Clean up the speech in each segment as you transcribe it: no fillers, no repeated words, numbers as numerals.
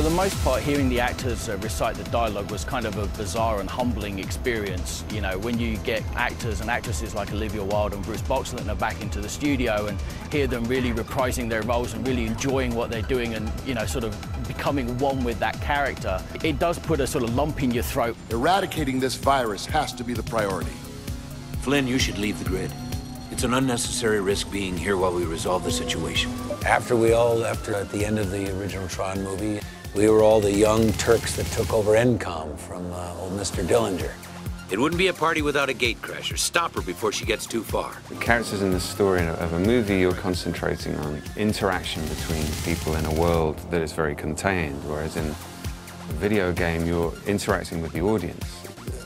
the most part, hearing the actors recite the dialogue was kind of a bizarre and humbling experience. You know, when you get actors and actresses like Olivia Wilde and Bruce Boxleitner back into the studio and hear them really reprising their roles and really enjoying what they're doing and, you know, sort of becoming one with that character, it does put a sort of lump in your throat. Eradicating this virus has to be the priority. Flynn, you should leave the grid. It's an unnecessary risk being here while we resolve the situation. After we all left at the end of the original Tron movie, we were all the young Turks that took over ENCOM from old Mr. Dillinger. It wouldn't be a party without a gatecrasher. Stop her before she gets too far. The characters in the story of a movie, you're concentrating on interaction between people in a world that is very contained, whereas in a video game, you're interacting with the audience.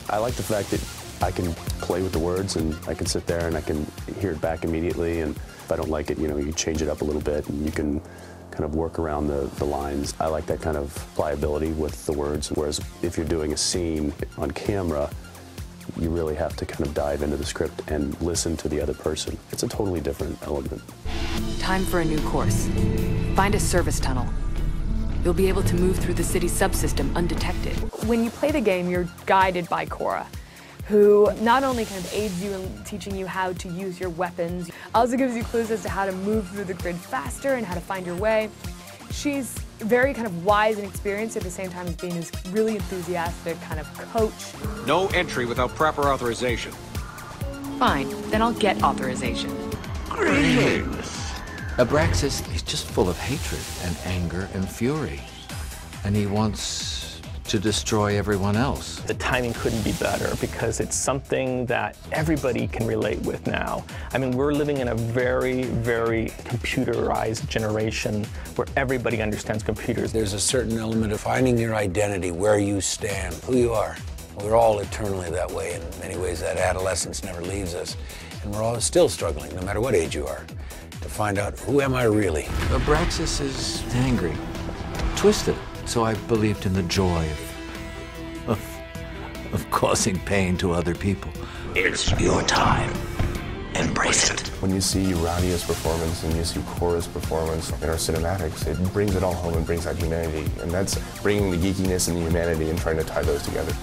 I like the fact that I can play with the words and I can sit there and I can hear it back immediately, and if I don't like it, you know, you can change it up a little bit and you can kind of work around the lines. I like that kind of pliability with the words, whereas if you're doing a scene on camera, you really have to kind of dive into the script and listen to the other person. It's a totally different element. Time for a new course. Find a service tunnel. You'll be able to move through the city's subsystem undetected. When you play the game, you're guided by Cora, who not only kind of aids you in teaching you how to use your weapons, also gives you clues as to how to move through the grid faster and how to find your way. She's very kind of wise and experienced at the same time as being this really enthusiastic kind of coach. No entry without proper authorization. Fine, then I'll get authorization. Greetings. Abraxas is just full of hatred and anger and fury, and he wants to destroy everyone else. The timing couldn't be better because it's something that everybody can relate with now. I mean, we're living in a very, very computerized generation where everybody understands computers. There's a certain element of finding your identity, where you stand, who you are. We're all eternally that way. In many ways, that adolescence never leaves us. And we're all still struggling, no matter what age you are, to find out, who am I really? Abraxas is angry, twisted. So I believed in the joy of causing pain to other people. It's your time. Embrace it. When you see Radia's performance and you see Cora's performance in our cinematics, it brings it all home and brings out humanity. And that's bringing the geekiness and the humanity and trying to tie those together.